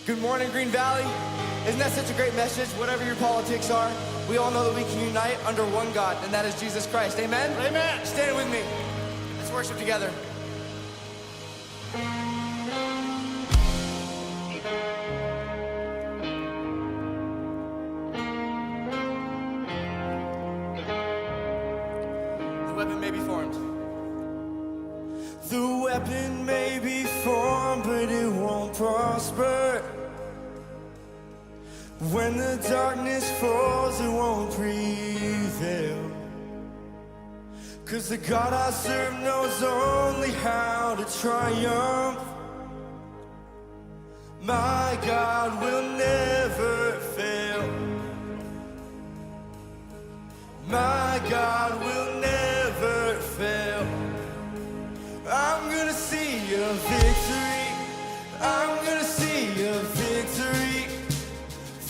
Good morning, Green Valley. Isn't that such a great message? Whatever your politics are, we all know that we can unite under one God, and that is Jesus Christ. Amen? Amen. Stand with me. Let's worship together. The weapon may be formed. The weapon may be formed, but it won't prosper. When the darkness falls, it won't prevail. 'Cause the God I serve knows only how to triumph. My God will never fail. My God will never fail. I'm gonna see a victory. I'm gonna see a victory.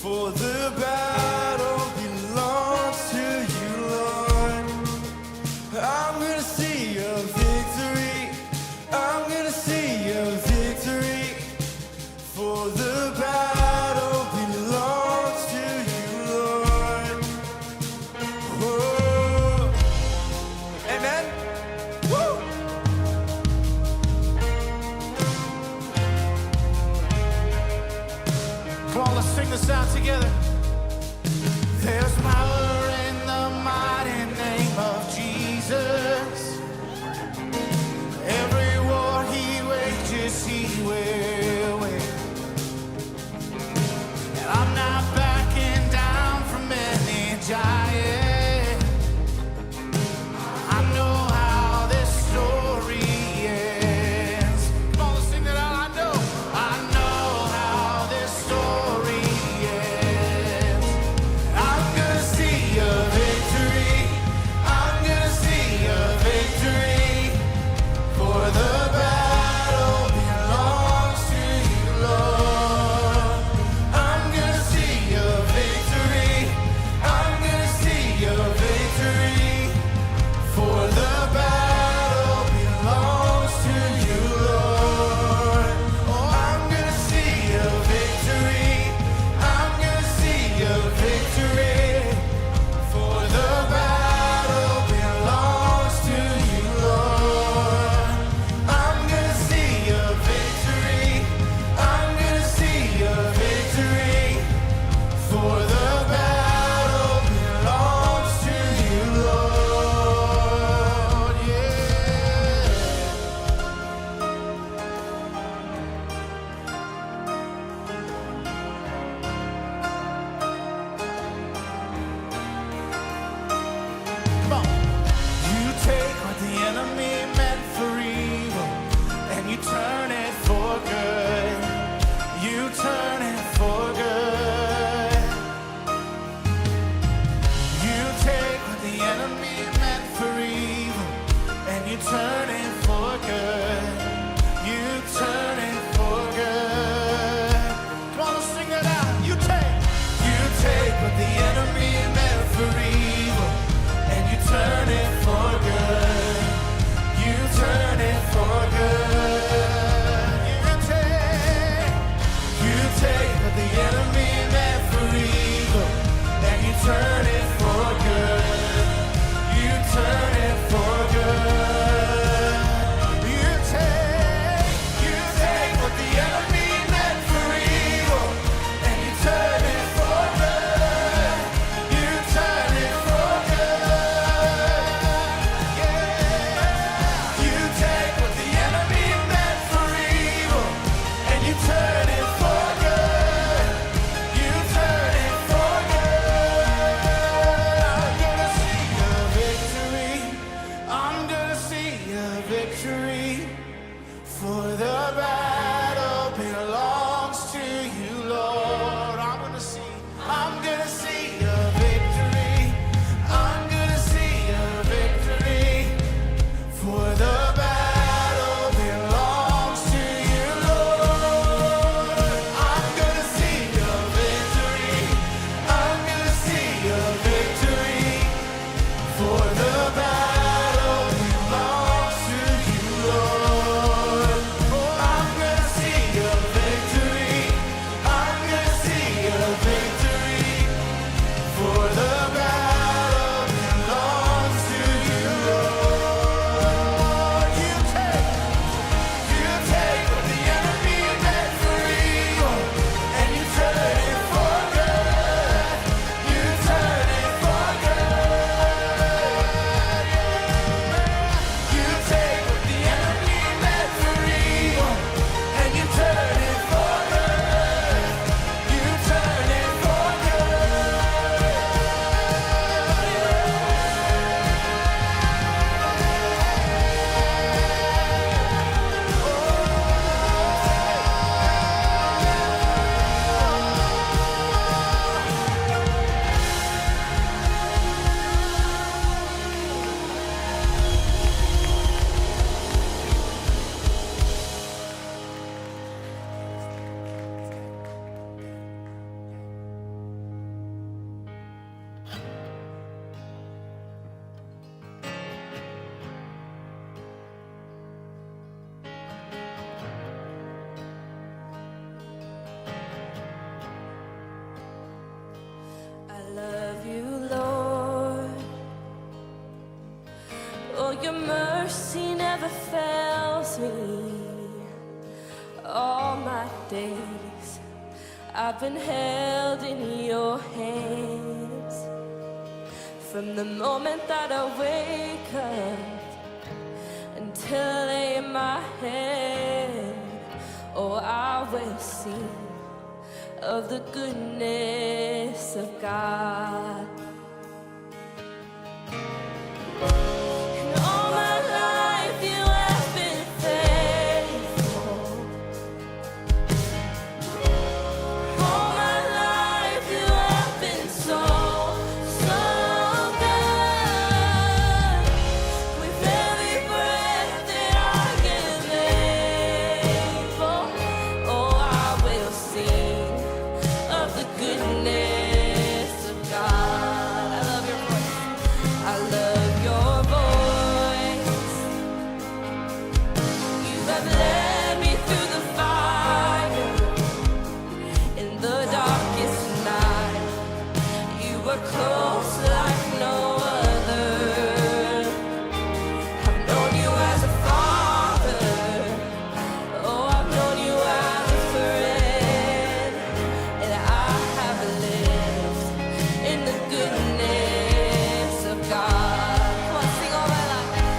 For the battle belongs to you, Lord. I'm gonna see a victory. I'm gonna see a victory. For the battle belongs to you, Lord. Oh, your mercy never fails me. All my days I've been held in your hands. From the moment that I wake up until I lay my head, oh, I will sing of the goodness of God. And all my life you have been faithful. All my life you have been so, so good. With every breath that I am able, oh, I will sing of the goodness of God. I love your voice. I love your voice. You have led me through the fire in the darkest night. You were close like no other. I've known you as a father. Oh, I've known you as a friend. And I have lived in the goodness of God. Come on, sing all my life.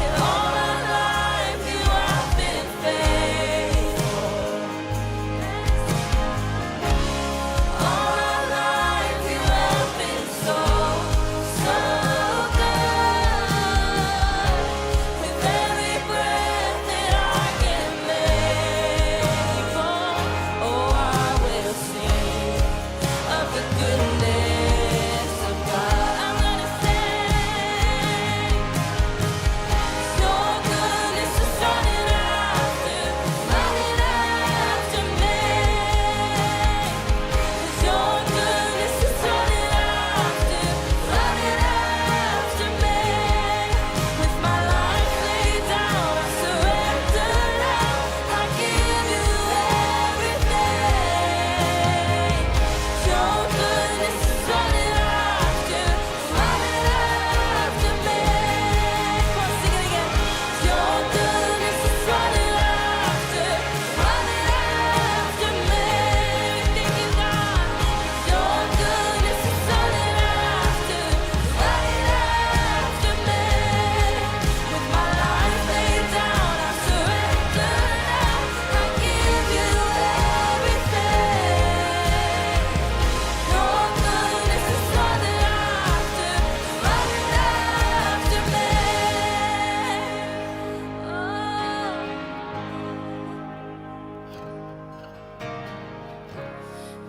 And all my life you have been faithful. All my life you have been so, so good. With every breath that I am able, oh, I will sing of the goodness of God. I'm gonna sing your goodness is running after me. Your goodness is running after me. With my life laid down, I surrender now. I give you everything. Your goodness is running after me. Come on, sing it again. Your goodness is running after me. Thank you, God. Your goodness is running after me. With my life laid down, I surrender now. I give you everything. Your goodness is running after me.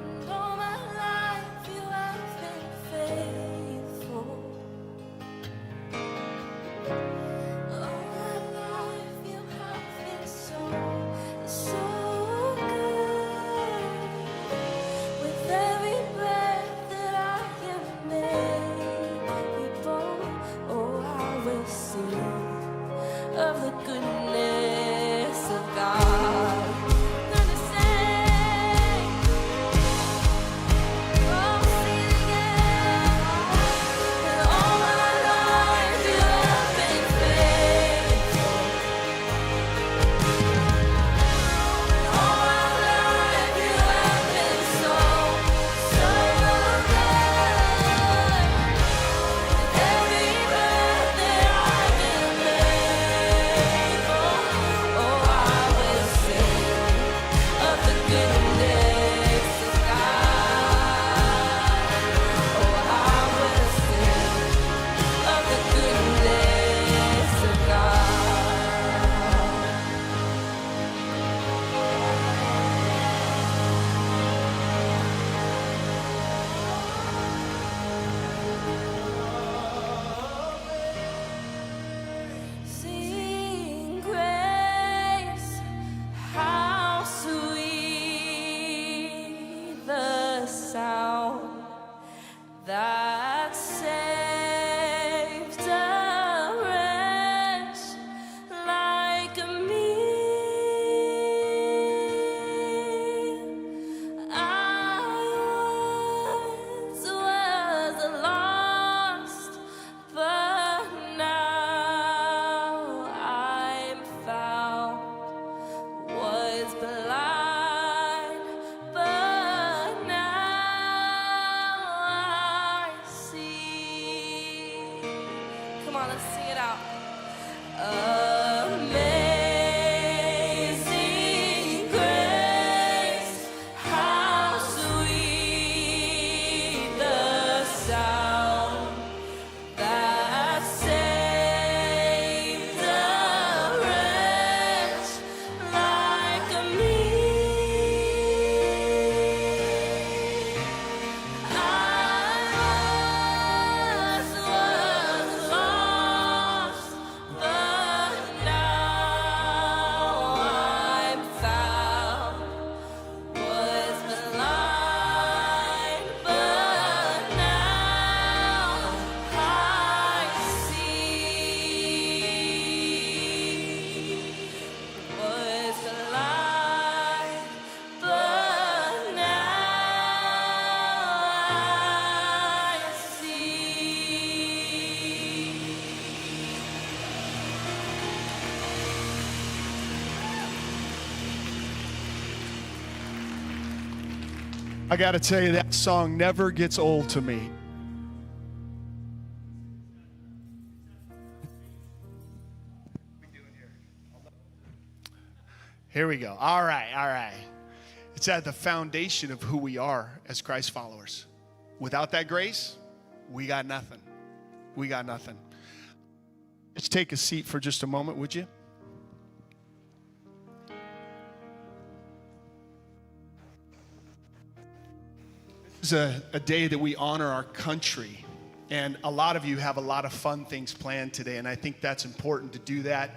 And all my life you have been faithful. All my life you have been so, so good. With every breath that I am able, oh, I will sing of the goodness of God. Gonna sing, oh, sing it again. And all my life you have been faithful. All my life you have been so, so good. Every breath that I am able, oh, I will sing of the goodness of God. Oh, I will sing of the goodness of God. Sing grace, how sweet the sound that saved a wretch like me. I once was lost, but I got to tell you, that song never gets old to me. Here we go. All right. It's at the foundation of who we are as Christ followers. Without that grace, we got nothing. We got nothing. Let's take a seat for just a moment, would you? This is a day that we honor our country. And a lot of you have a lot of fun things planned today. And I think that's important to do that,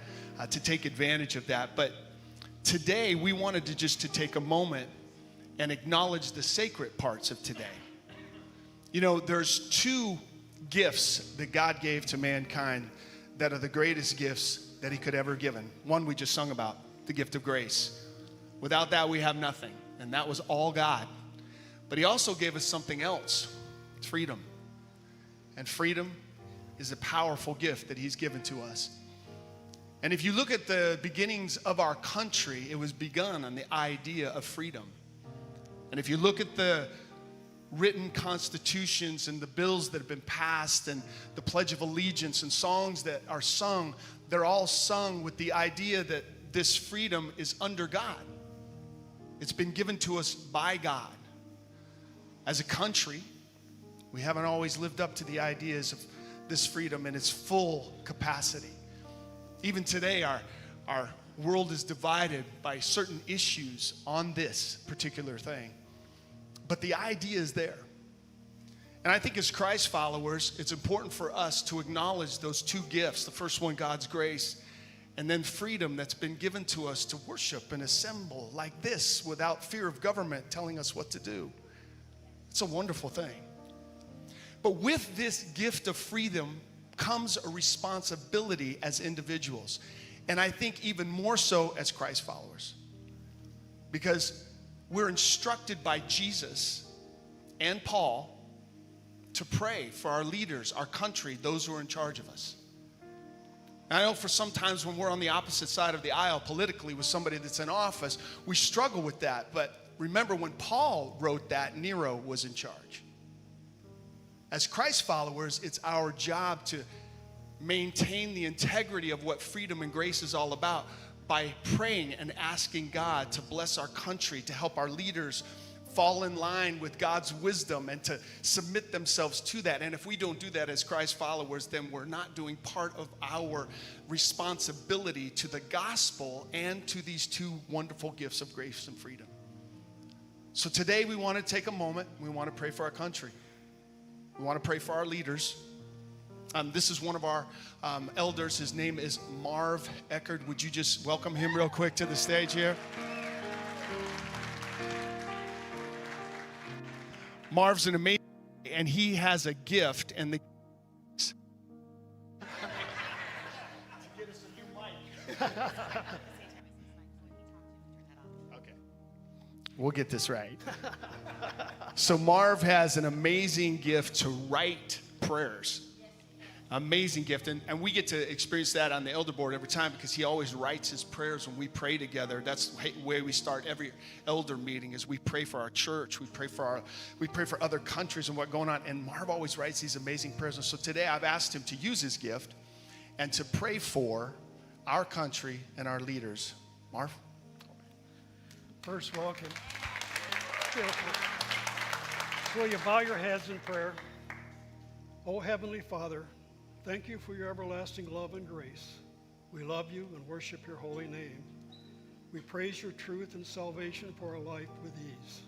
to take advantage of that. But today, we wanted to take a moment and acknowledge the sacred parts of today. You know, there's two gifts that God gave to mankind that are the greatest gifts that he could ever given. One we just sung about, the gift of grace. Without that, we have nothing. And that was all God. But he also gave us something else, freedom. And freedom is a powerful gift that he's given to us. And if you look at the beginnings of our country, it was begun on the idea of freedom. And if you look at the written constitutions and the bills that have been passed and the Pledge of Allegiance and songs that are sung, they're all sung with the idea that this freedom is under God. It's been given to us by God. As a country, we haven't always lived up to the ideas of this freedom in its full capacity. Even today, our world is divided by certain issues on this particular thing. But the idea is there. And I think as Christ followers, it's important for us to acknowledge those two gifts. The first one, God's grace, and then freedom that's been given to us to worship and assemble like this without fear of government telling us what to do. It's a wonderful thing. But with this gift of freedom comes a responsibility as individuals. And I think even more so as Christ followers. Because we're instructed by Jesus and Paul to pray for our leaders, our country, those who are in charge of us. And I know for sometimes when we're on the opposite side of the aisle politically with somebody that's in office, we struggle with that. But remember when Paul wrote that, Nero was in charge. As Christ followers, it's our job to maintain the integrity of what freedom and grace is all about by praying and asking God to bless our country, to help our leaders fall in line with God's wisdom and to submit themselves to that. And if we don't do that as Christ followers, then we're not doing part of our responsibility to the gospel and to these two wonderful gifts of grace and freedom. So today we want to take a moment. We want to pray for our country. We want to pray for our leaders. This is one of our elders. His name is Marv Eckert. Would you just welcome him real quick to the stage here? Marv's an amazing, and he has a gift, and the to get us a new mic. Okay, we'll get this right. So Marv has an amazing gift to write prayers. Amazing gift, and we get to experience that on the elder board every time because he always writes his prayers when we pray together. That's the way we start every elder meeting is we pray for our church, we pray for other countries and what's going on, and Marv always writes these amazing prayers. And so today I've asked him to use his gift and to pray for our country and our leaders. Marv? First, welcome. Beautiful. Will you bow your heads in prayer? Oh, Heavenly Father, thank you for your everlasting love and grace. We love you and worship your holy name. We praise your truth and salvation for our life with ease.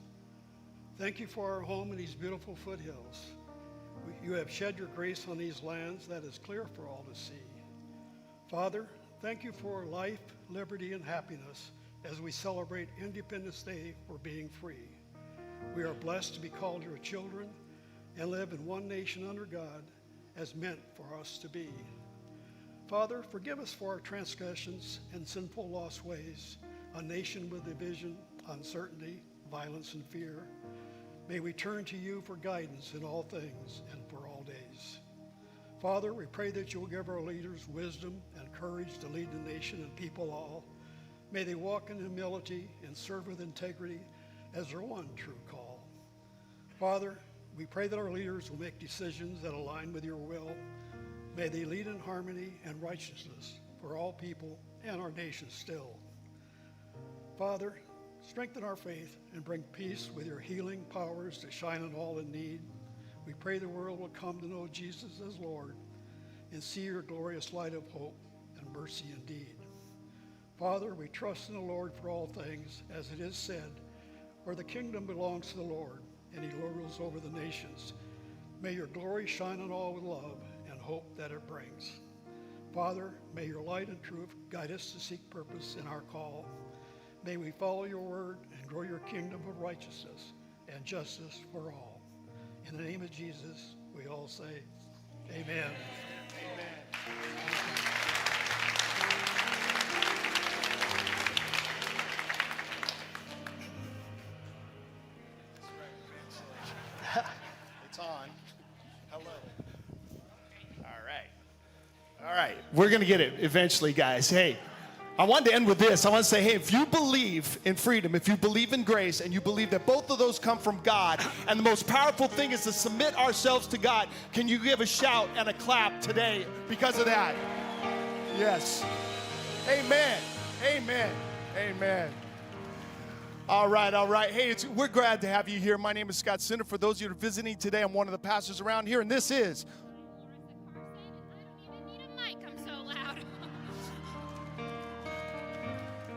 Thank you for our home in these beautiful foothills. You have shed your grace on these lands that is clear for all to see. Father, thank you for life, liberty, and happiness as we celebrate Independence Day for being free. We are blessed to be called your children and live in one nation under God as meant for us to be. Father, forgive us for our transgressions and sinful lost ways, a nation with division, uncertainty, violence, and fear. May we turn to you for guidance in all things and for all days. Father, we pray that you will give our leaders wisdom and courage to lead the nation and people all. May they walk in humility and serve with integrity as their one true call. Father, we pray that our leaders will make decisions that align with your will. May they lead in harmony and righteousness for all people and our nation still. Father, strengthen our faith and bring peace with your healing powers to shine on all in need. We pray the world will come to know Jesus as Lord and see your glorious light of hope and mercy indeed. Father, we trust in the Lord for all things, as it is said, for the kingdom belongs to the Lord, and he rules over the nations. May your glory shine on all with love and hope that it brings. Father, may your light and truth guide us to seek purpose in our call. May we follow your word and grow your kingdom of righteousness and justice for all. In the name of Jesus, we all say, amen. It's on. Hello. All right. We're going to get it eventually, guys. Hey, I wanted to end with this. I want to say, hey, if you believe in freedom, if you believe in grace, and you believe that both of those come from God, and the most powerful thing is to submit ourselves to God, can you give a shout and a clap today because of that? Yes. Amen. Amen. Amen. All right. Hey, we're glad to have you here. My name is Scott Sinner. For those of you who are visiting today, I'm one of the pastors around here, and this is...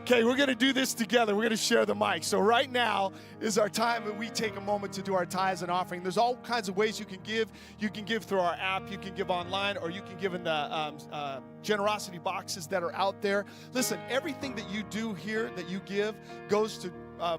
Okay, we're going to do this together. We're going to share the mic. So right now is our time that we take a moment to do our tithes and offering. There's all kinds of ways you can give. You can give through our app. You can give online, or you can give in the generosity boxes that are out there. Listen, everything that you do here, that you give, goes to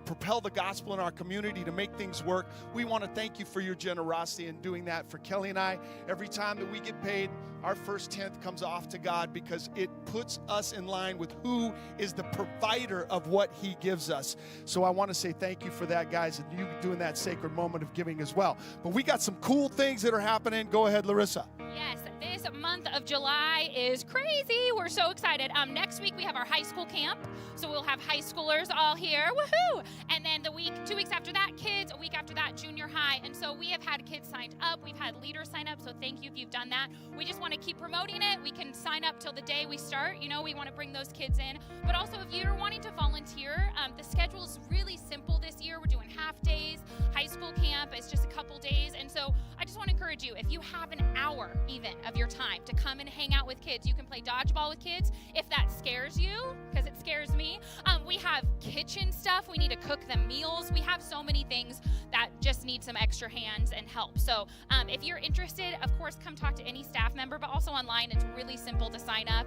propel the gospel in our community, to make things work. We want to thank you for your generosity in doing that. For Kelly and I, every time that we get paid, our first tenth comes off to God, because it puts us in line with who is the provider of what he gives us. So I want to say thank you for that, guys, and you doing that sacred moment of giving as well. But we got some cool things that are happening. Go ahead, Larissa. Yes, this month of July is crazy. We're so excited. Next week we have our high school camp, so we'll have high schoolers all here. Woohoo! And then 2 weeks after that, kids. A week after that, junior high. And so we have had kids signed up. We've had leaders sign up. So thank you if you've done that. We just want to keep promoting it. We can sign up till the day we start. You know, we want to bring those kids in. But also, if you're wanting to volunteer, the schedule is really simple this year. We're doing half days. High school camp is just a couple days. And so I just want to encourage you, if you have an hour even of your time to come and hang out with kids, you can play dodgeball with kids. If that scares you, because it scares me, we have kitchen stuff. We need to cook them meals. We have so many things that just need some extra hands and help. So if you're interested, of course, come talk to any staff member, but also online, it's really simple to sign up.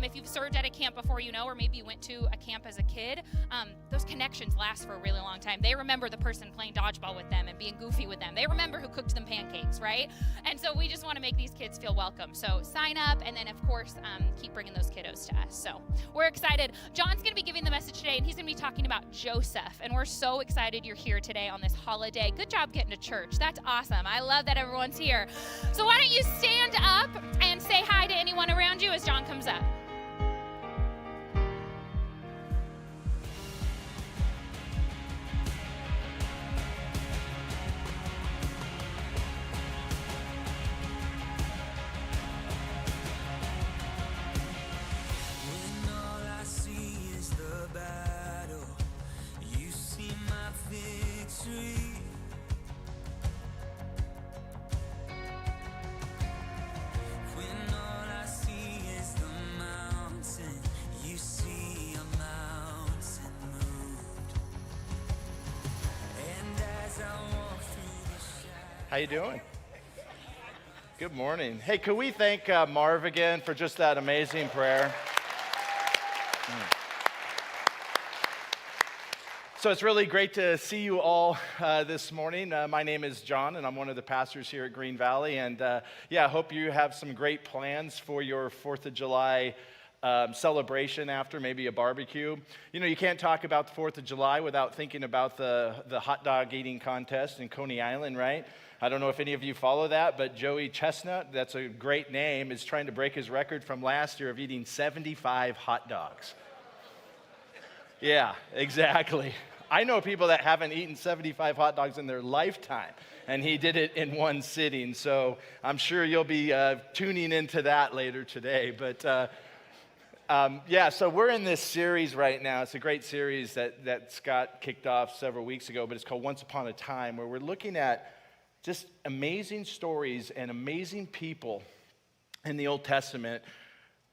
If you've served at a camp before, you know, or maybe you went to a camp as a kid, those connections last for a really long time. They remember the person playing dodgeball with them and being goofy with them. They remember who cooked them pancakes, right? And so we just want to make these kids feel welcome. So sign up, and then, of course, keep bringing those kiddos to us. So we're excited. John's going to be giving the message today, and he's going to be talking about Joseph. And we're so excited you're here today on this holiday. Good job getting to church. That's awesome. I love that everyone's here. So why don't you stand up and say hi to anyone around you as John comes up. How you doing? Good morning. Hey, could we thank Marv again for just that amazing prayer? So it's really great to see you all this morning. My name is John, and I'm one of the pastors here at Green Valley. And I hope you have some great plans for your 4th of July celebration after, maybe a barbecue. You know, you can't talk about the 4th of July without thinking about the hot dog eating contest in Coney Island, right? I don't know if any of you follow that, but Joey Chestnut, that's a great name, is trying to break his record from last year of eating 75 hot dogs. Yeah, exactly. I know people that haven't eaten 75 hot dogs in their lifetime, and he did it in one sitting. So I'm sure you'll be tuning into that later today. But so we're in this series right now. It's a great series that Scott kicked off several weeks ago, but it's called Once Upon a Time, where we're looking at just amazing stories and amazing people in the Old Testament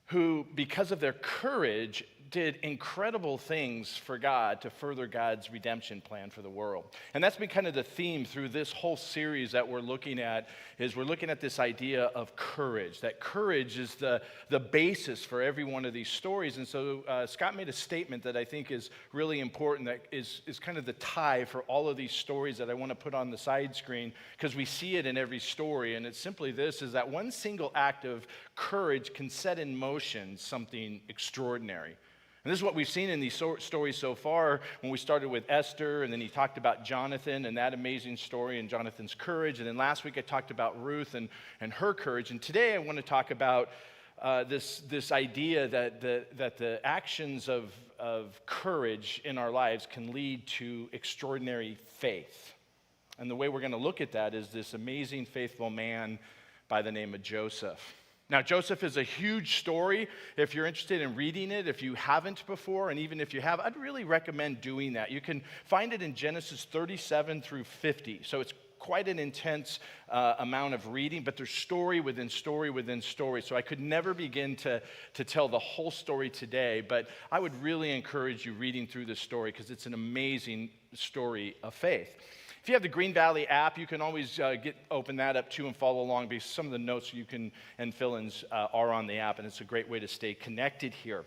who, because of their courage, did incredible things for God to further God's redemption plan for the world. And that's been kind of the theme through this whole series that we're looking at, is we're looking at this idea of courage, that courage is the basis for every one of these stories. And so Scott made a statement that I think is really important, that is kind of the tie for all of these stories that I want to put on the side screen, because we see it in every story. And it's simply this, is that one single act of courage can set in motion something extraordinary. And this is what we've seen in these stories so far, when we started with Esther, and then he talked about Jonathan and that amazing story and Jonathan's courage. And then last week I talked about Ruth and her courage. And today I want to talk about this idea that the actions of courage in our lives can lead to extraordinary faith. And the way we're going to look at that is this amazing, faithful man by the name of Joseph. Now, Joseph is a huge story. If you're interested in reading it, if you haven't before, and even if you have, I'd really recommend doing that. You can find it in Genesis 37 through 50. So it's quite an intense amount of reading, but there's story within story within story. So I could never begin to tell the whole story today, but I would really encourage you reading through this story, because it's an amazing story of faith. If you have the Green Valley app, you can always open that up too and follow along, because some of the notes you can and fill-ins are on the app, and it's a great way to stay connected here.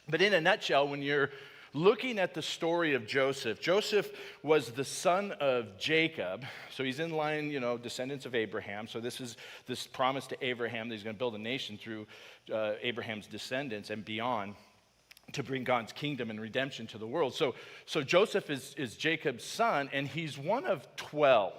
But in a nutshell, when you're looking at the story of Joseph, Joseph was the son of Jacob, so he's in line, descendants of Abraham. So this is this promise to Abraham that he's going to build a nation through Abraham's descendants and beyond, to bring God's kingdom and redemption to the world. So Joseph is Jacob's son, and he's one of 12.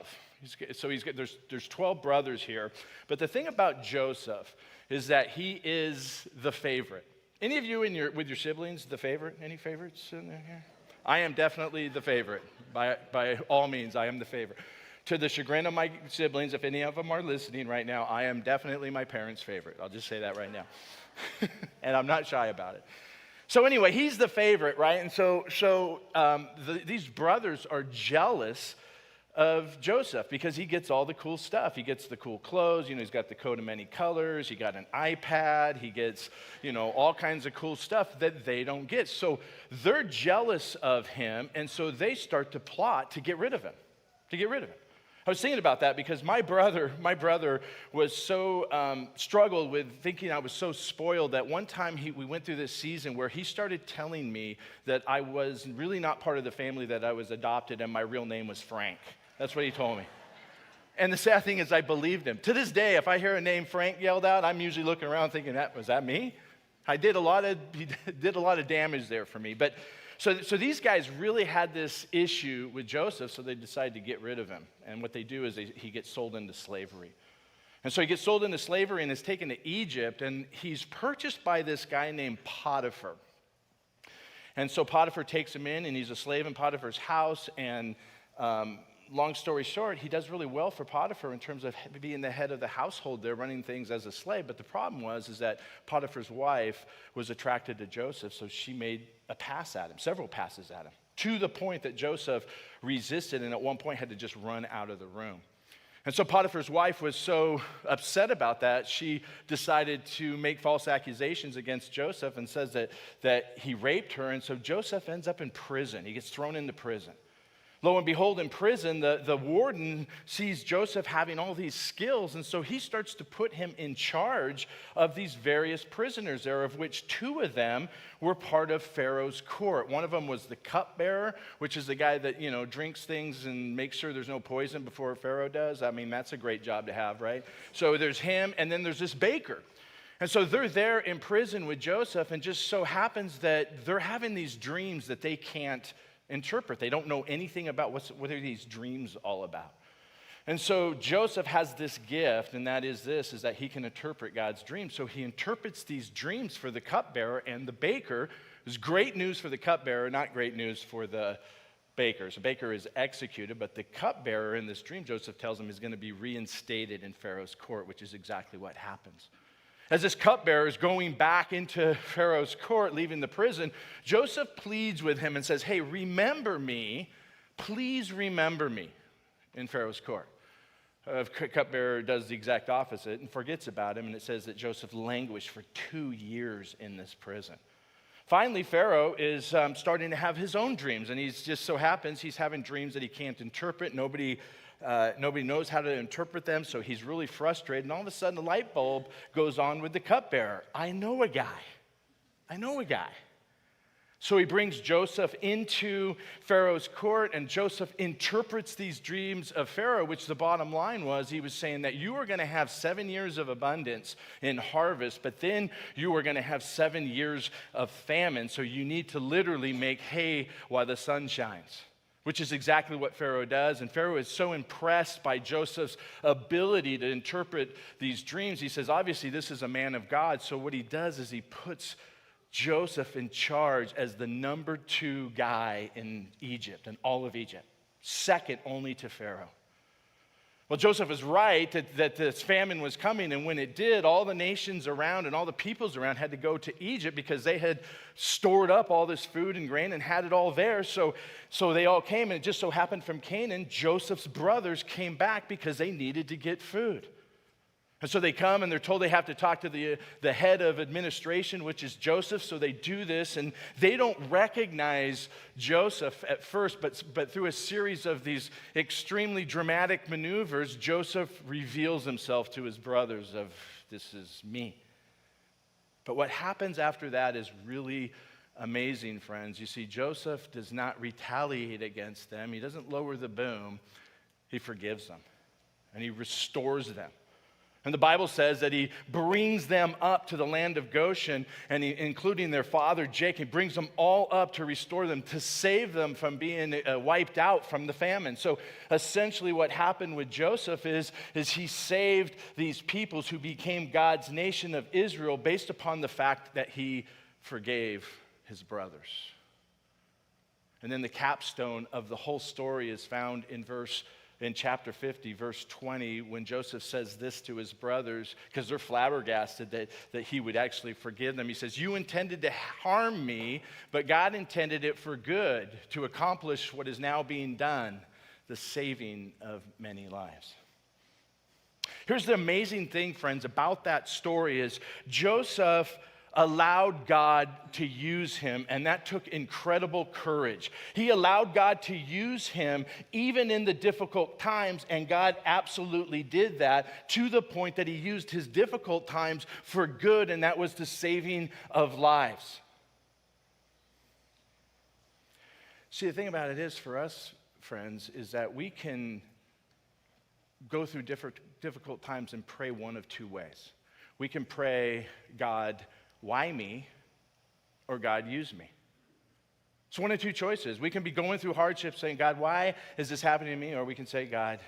There's 12 brothers here. But the thing about Joseph is that he is the favorite. Any of you with your siblings, the favorite? Any favorites in there? I am definitely the favorite. By all means, I am the favorite. To the chagrin of my siblings, if any of them are listening right now, I am definitely my parents' favorite. I'll just say that right now. And I'm not shy about it. So anyway, he's the favorite, right? And so these brothers are jealous of Joseph because he gets all the cool stuff. He gets the cool clothes. He's got the coat of many colors. He got an iPad. He gets, all kinds of cool stuff that they don't get. So they're jealous of him, and so they start to plot to get rid of him, I was thinking about that because my brother was so struggled with thinking I was so spoiled that one time we went through this season where he started telling me that I was really not part of the family, that I was adopted, and my real name was Frank. That's what he told me. And the sad thing is I believed him. To this day, if I hear a name Frank yelled out, I'm usually looking around thinking, was that me? He did a lot of damage there for me. But so these guys really had this issue with Joseph, so they decided to get rid of him. And what they do is he gets sold into slavery. And so he gets sold into slavery and is taken to Egypt, and he's purchased by this guy named Potiphar. And so Potiphar takes him in, and he's a slave in Potiphar's house, and long story short, he does really well for Potiphar in terms of being the head of the household there, running things as a slave. But the problem is that Potiphar's wife was attracted to Joseph, so she made a pass at him, several passes at him, to the point that Joseph resisted and at one point had to just run out of the room. And so Potiphar's wife was so upset about that, she decided to make false accusations against Joseph and says that he raped her. And so Joseph ends up in prison. He gets thrown into prison. Lo and behold, in prison, the warden sees Joseph having all these skills, and so he starts to put him in charge of these various prisoners there, of which two of them were part of Pharaoh's court. One of them was the cupbearer, which is the guy that, drinks things and makes sure there's no poison before Pharaoh does. I mean, that's a great job to have, right? So there's him, and then there's this baker. And so they're there in prison with Joseph, and just so happens that they're having these dreams that they can't interpret. They don't know anything about what are these dreams all about. And so Joseph has this gift, and that is that he can interpret God's dreams. So he interprets these dreams for the cupbearer and the baker. It was great news for the cupbearer, not great news for the bakers. A baker is executed, but the cupbearer in this dream, Joseph tells him, is going to be reinstated in Pharaoh's court, which is exactly what happens. As this cupbearer is going back into Pharaoh's court, leaving the prison, Joseph pleads with him and says, hey, remember me, please remember me in Pharaoh's court. Cupbearer does the exact opposite and forgets about him, and it says that Joseph languished for 2 years in this prison. Finally, Pharaoh is starting to have his own dreams, and he's just so happens he's having dreams that he can't interpret. Nobody knows how to interpret them, so he's really frustrated. And all of a sudden, a light bulb goes on with the cupbearer. I know a guy. So he brings Joseph into Pharaoh's court, and Joseph interprets these dreams of Pharaoh, which the bottom line was, he was saying that you are going to have 7 years of abundance in harvest, but then you are going to have 7 years of famine, so you need to literally make hay while the sun shines, which is exactly what Pharaoh does. And Pharaoh is so impressed by Joseph's ability to interpret these dreams. He says, obviously, this is a man of God, so what he does is he puts Joseph in charge as the number 2 guy in Egypt, in all of Egypt, second only to Pharaoh. Well, Joseph is right that this famine was coming, and when it did, all the nations around and all the peoples around had to go to Egypt because they had stored up all this food and grain and had it all there. So they all came, and it just so happened from Canaan, Joseph's brothers came back because they needed to get food. And so they come and they're told they have to talk to the head of administration, which is Joseph. So they do this, and they don't recognize Joseph at first, but through a series of these extremely dramatic maneuvers, Joseph reveals himself to his brothers of, this is me. But what happens after that is really amazing, friends. You see, Joseph does not retaliate against them. He doesn't lower the boom. He forgives them, and he restores them. And the Bible says that he brings them up to the land of Goshen, and including their father Jacob, he brings them all up to restore them, to save them from being wiped out from the famine. So essentially what happened with Joseph is he saved these peoples who became God's nation of Israel based upon the fact that he forgave his brothers. And then the capstone of the whole story is found in chapter 50, verse 20, when Joseph says this to his brothers, because they're flabbergasted that he would actually forgive them. He says, you intended to harm me, but God intended it for good, to accomplish what is now being done, the saving of many lives. Here's the amazing thing, friends, about that story is Joseph allowed God to use him, and that took incredible courage. He allowed God to use him even in the difficult times, and God absolutely did that to the point that he used his difficult times for good, and that was the saving of lives. See, the thing about it is for us, friends, is that we can go through difficult times and pray one of 2 ways. We can pray, God, why me? Or God, use me. It's one of 2 choices. We can be going through hardship saying, God, why is this happening to me? Or we can say, God,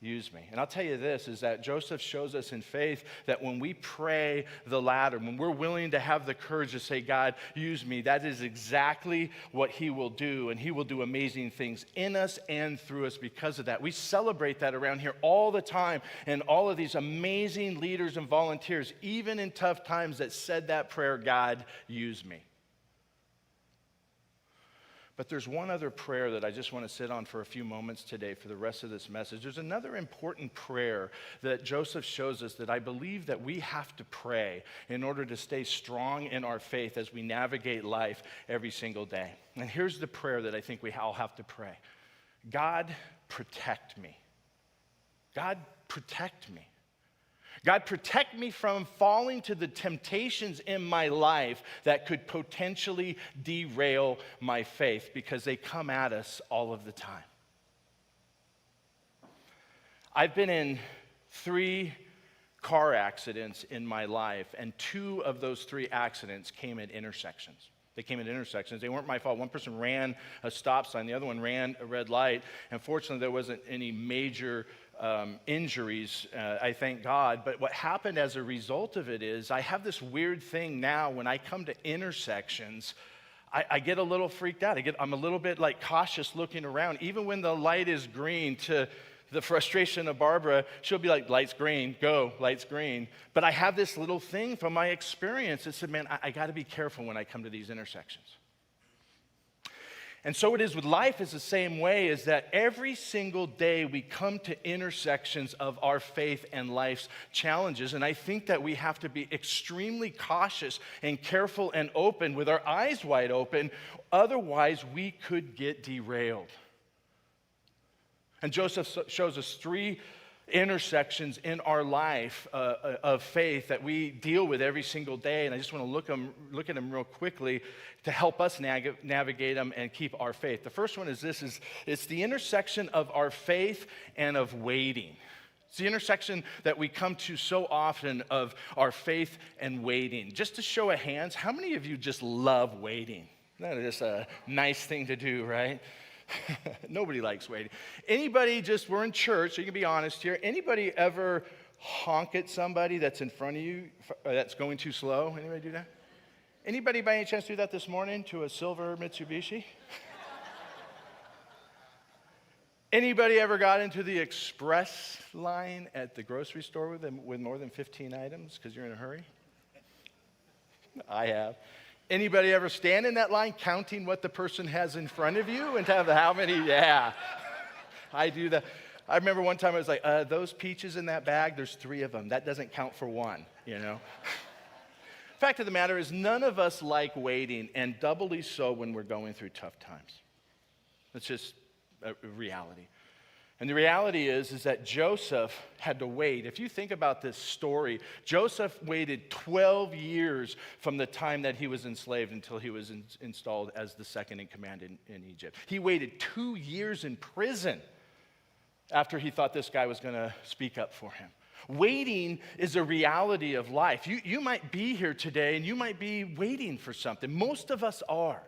use me. And I'll tell you this, is that Joseph shows us in faith that when we pray the latter, when we're willing to have the courage to say, God, use me, that is exactly what he will do. And he will do amazing things in us and through us because of that. We celebrate that around here all the time. And all of these amazing leaders and volunteers, even in tough times, that said that prayer, God, use me. But there's one other prayer that I just want to sit on for a few moments today for the rest of this message. There's another important prayer that Joseph shows us that I believe that we have to pray in order to stay strong in our faith as we navigate life every single day. And here's the prayer that I think we all have to pray. God, protect me. God, protect me. God, protect me from falling to the temptations in my life that could potentially derail my faith because they come at us all of the time. I've been in 3 car accidents in my life, and 2 of those 3 accidents came at intersections. They came at intersections. They weren't my fault. One person ran a stop sign. The other one ran a red light. And fortunately, there wasn't any major injuries, I thank God. But what happened as a result of it is I have this weird thing now when I come to intersections, I get a little freaked out. I'm a little bit like cautious looking around. Even when the light is green, to the frustration of Barbara, she'll be like, light's green, go, light's green. But I have this little thing from my experience that said, man, I got to be careful when I come to these intersections. And so it is with life is the same way, is that every single day we come to intersections of our faith and life's challenges. And I think that we have to be extremely cautious and careful and open with our eyes wide open. Otherwise, we could get derailed. And Joseph shows us 3 intersections in our life of faith that we deal with every single day. And I just want to look at them real quickly to help us navigate them and keep our faith. The first one is this: it's the intersection of our faith and of waiting. It's the intersection that we come to so often of our faith and waiting. Just to show of hands, how many of you just love waiting? That is just a nice thing to do, right? Nobody likes waiting. Anybody, we're in church, so you can be honest here. Anybody ever honk at somebody that's in front of you that's going too slow? Anybody do that? Anybody by any chance do that this morning to a silver Mitsubishi? Anybody ever got into the express line at the grocery store with more than 15 items because you're in a hurry? I have. Anybody ever stand in that line counting what the person has in front of you and have how many? Yeah, I do that. I remember one time I was like, those peaches in that bag, there's 3 of them. That doesn't count for 1, you know? Fact of the matter is, none of us like waiting, and doubly so when we're going through tough times. It's just a reality. And the reality is that Joseph had to wait. If you think about this story, Joseph waited 12 years from the time that he was enslaved until he was installed as the second in command in Egypt. He waited 2 years in prison after he thought this guy was going to speak up for him. Waiting is a reality of life. You might be here today and you might be waiting for something. Most of us are.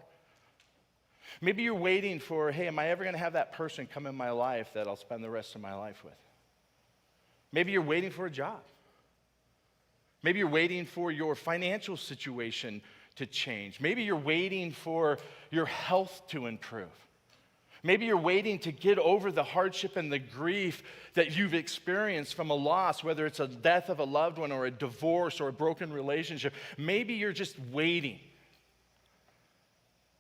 Maybe you're waiting for, hey, am I ever going to have that person come in my life that I'll spend the rest of my life with? Maybe you're waiting for a job. Maybe you're waiting for your financial situation to change. Maybe you're waiting for your health to improve. Maybe you're waiting to get over the hardship and the grief that you've experienced from a loss, whether it's a death of a loved one or a divorce or a broken relationship. Maybe you're just waiting.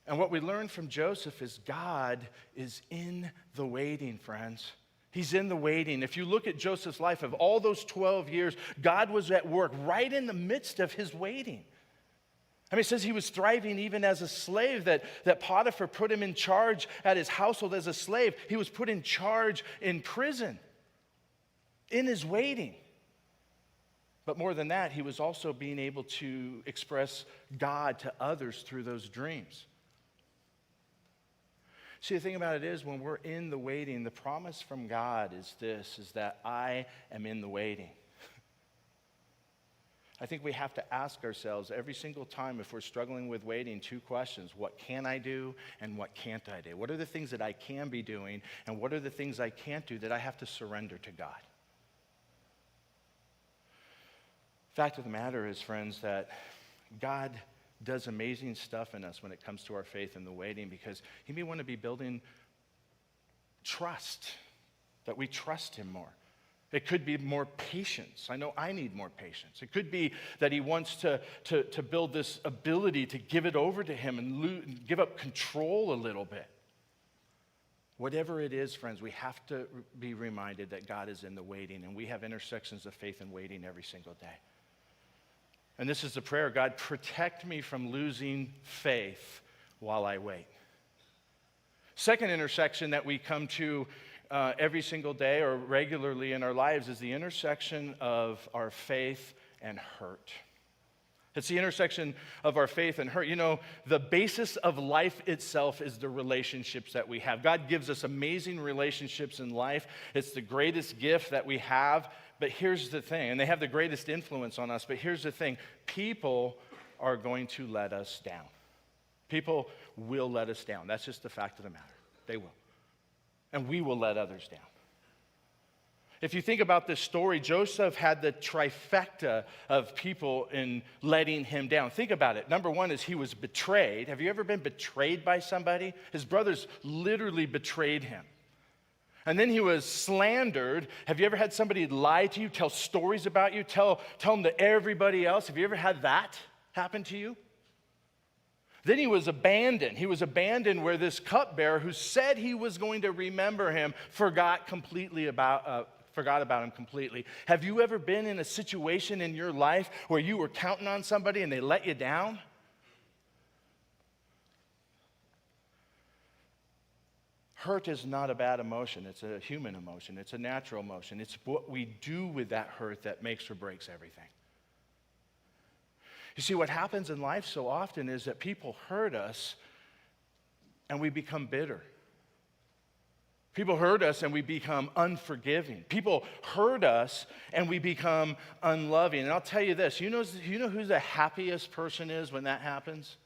And what we learn from Joseph is God is in the waiting, friends. He's in the waiting. If you look at Joseph's life, of all those 12 years, God was at work right in the midst of his waiting. I mean, it says he was thriving even as a slave, that Potiphar put him in charge at his household as a slave. He was put in charge in prison, in his waiting. But more than that, he was also being able to express God to others through those dreams. See, the thing about it is, when we're in the waiting, the promise from God is that I am in the waiting. I think we have to ask ourselves every single time, if we're struggling with waiting, 2 questions. What can I do and what can't I do? What are the things that I can be doing, and what are the things I can't do that I have to surrender to God? Fact of the matter is, friends, that God does amazing stuff in us when it comes to our faith and the waiting, because he may want to be building trust, that we trust him more. It could be more patience. I know I need more patience. It could be that he wants to build this ability to give it over to him and give up control a little bit. Whatever it is, friends, we have to be reminded that God is in the waiting, and we have intersections of faith and waiting every single day. And this is the prayer: God, protect me from losing faith while I wait. Second intersection that we come to every single day or regularly in our lives is the intersection of our faith and hurt. It's the intersection of our faith and hurt. You know, the basis of life itself is the relationships that we have. God gives us amazing relationships in life. It's the greatest gift that we have. But here's the thing, and they have the greatest influence on us, but here's the thing: people are going to let us down. People will let us down. That's just the fact of the matter. They will. And we will let others down. If you think about this story, Joseph had the trifecta of people in letting him down. Think about it. Number one is he was betrayed. Have you ever been betrayed by somebody? His brothers literally betrayed him. And then he was slandered. Have you ever had somebody lie to you, tell stories about you, tell them to everybody else? Have you ever had that happen to you? Then he was abandoned. He was abandoned where this cupbearer who said he was going to remember him forgot about him completely. Have you ever been in a situation in your life where you were counting on somebody and they let you down? Hurt is not a bad emotion. It's a human emotion. It's a natural emotion. It's what we do with that hurt that makes or breaks everything. You see, what happens in life so often is that people hurt us and we become bitter. People hurt us and we become unforgiving. People hurt us and we become unloving. And I'll tell you this, you know who the happiest person is when that happens?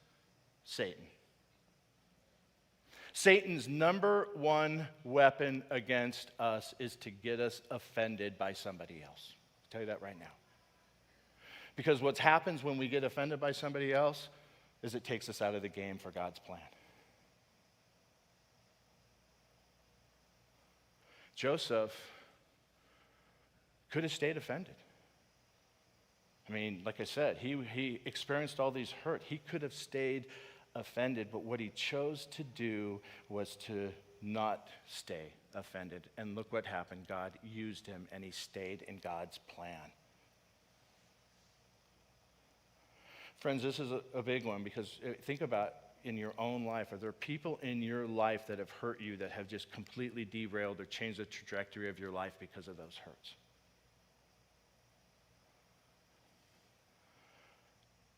Satan. Satan's number one weapon against us is to get us offended by somebody else. I'll tell you that right now. Because what happens when we get offended by somebody else is it takes us out of the game for God's plan. Joseph could have stayed offended. I mean, like I said, he experienced all these hurt. He could have stayed offended, but what he chose to do was to not stay offended. And look what happened. God used him, and he stayed in God's plan. Friends, this is a big one, because think about in your own life, are there people in your life that have hurt you that have just completely derailed or changed the trajectory of your life because of those hurts?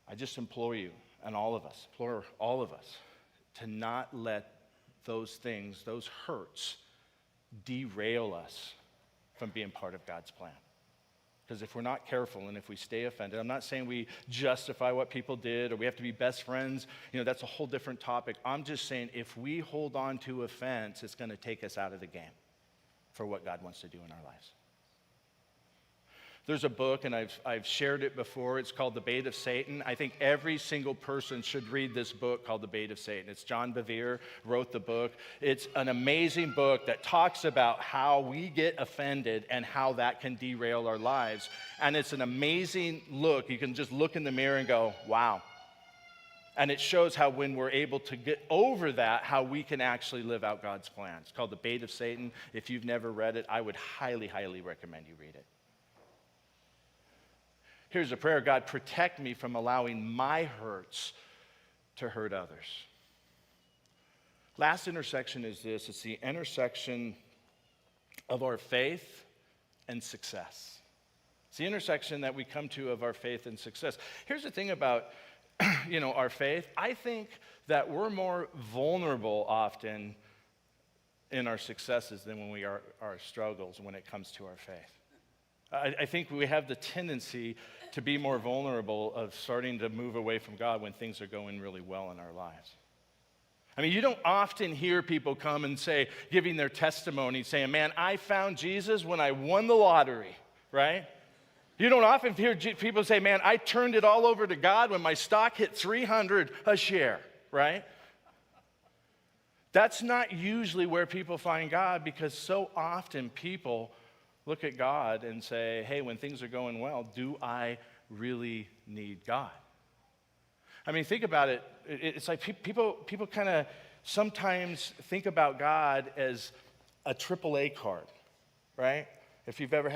I just implore you, and implore all of us, to not let those things, those hurts, derail us from being part of God's plan. Because if we're not careful and if we stay offended, I'm not saying we justify what people did or we have to be best friends. That's a whole different topic. I'm just saying if we hold on to offense, it's going to take us out of the game for what God wants to do in our lives. There's a book, and I've shared it before. It's called The Bait of Satan. I think every single person should read this book called The Bait of Satan. It's John Bevere wrote the book. It's an amazing book that talks about how we get offended and how that can derail our lives. And it's an amazing look. You can just look in the mirror and go, wow. And it shows how when we're able to get over that, how we can actually live out God's plan. It's called The Bait of Satan. If you've never read it, I would highly, highly recommend you read it. Here's a prayer. God, protect me from allowing my hurts to hurt others. Last intersection is this. It's the intersection of our faith and success. It's the intersection that we come to of our faith and success. Here's the thing about, our faith. I think that we're more vulnerable often in our successes than when we are our struggles when it comes to our faith. I think we have the tendency to be more vulnerable of starting to move away from God when things are going really well in our lives. I mean, you don't often hear people come and say, giving their testimony, saying, man, I found Jesus when I won the lottery, right? You don't often hear people say, man, I turned it all over to God when my stock hit 300 a share, right? That's not usually where people find God, because so often people look at God and say, hey, when things are going well, do I really need God? I mean, think about it. It's like people kind of sometimes think about God as a AAA card, right? If you have a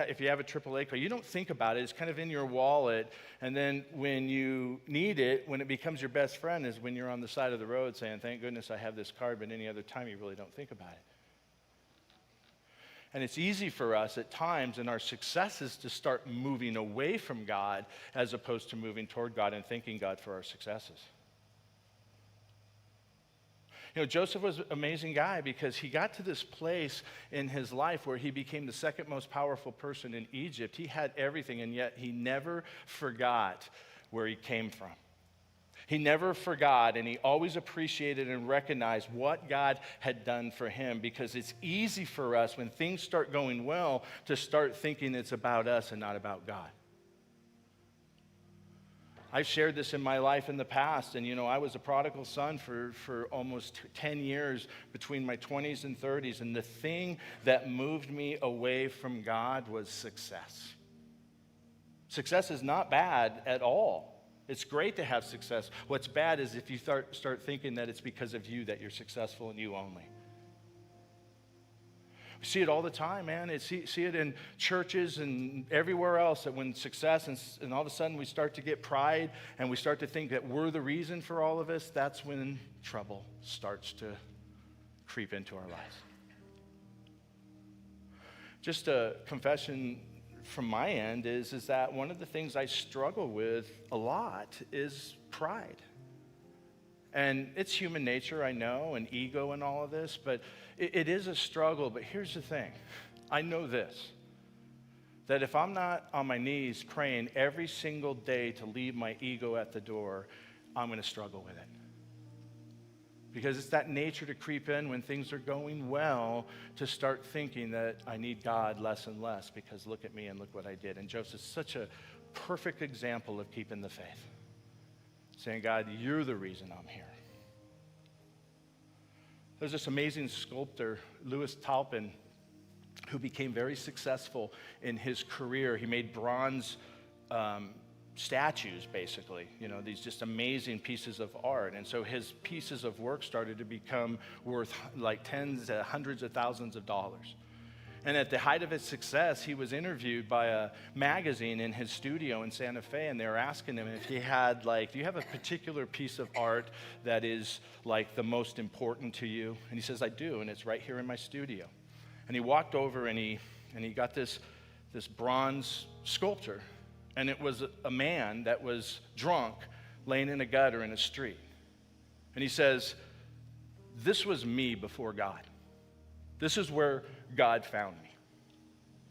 AAA card, you don't think about it. It's kind of in your wallet, and then when you need it, when it becomes your best friend, is when you're on the side of the road saying, thank goodness I have this card, but any other time you really don't think about it. And it's easy for us at times in our successes to start moving away from God as opposed to moving toward God and thanking God for our successes. Joseph was an amazing guy because he got to this place in his life where he became the second most powerful person in Egypt. He had everything, and yet he never forgot where he came from. He never forgot, and he always appreciated and recognized what God had done for him, because it's easy for us when things start going well to start thinking it's about us and not about God. I've shared this in my life in the past, and I was a prodigal son for almost 10 years between my 20s and 30s, and the thing that moved me away from God was success. Success is not bad at all. It's great to have success. What's bad is if you start thinking that it's because of you that you're successful and you only. We see it all the time, man. See it in churches and everywhere else, that when success and all of a sudden we start to get pride and we start to think that we're the reason for all of this, that's when trouble starts to creep into our lives. Just a confession from my end is that one of the things I struggle with a lot is pride. And it's human nature, I know, and ego and all of this, but it is a struggle. But here's the thing. I know this, that if I'm not on my knees praying every single day to leave my ego at the door, I'm going to struggle with it. Because it's that nature to creep in when things are going well, to start thinking that I need God less and less, because look at me and look what I did. And Joseph's such a perfect example of keeping the faith. Saying, God, you're the reason I'm here. There's this amazing sculptor, Louis Taupin, who became very successful in his career. He made bronze statues, basically, these just amazing pieces of art. And so his pieces of work started to become worth like tens to hundreds of thousands of dollars. And at the height of his success, he was interviewed by a magazine in his studio in Santa Fe, and they were asking him if he had, do you have a particular piece of art that is the most important to you? And he says, I do, and it's right here in my studio. And he walked over and he got this bronze sculpture. And it was a man that was drunk, laying in a gutter in a street. And he says, this was me before God. This is where God found me.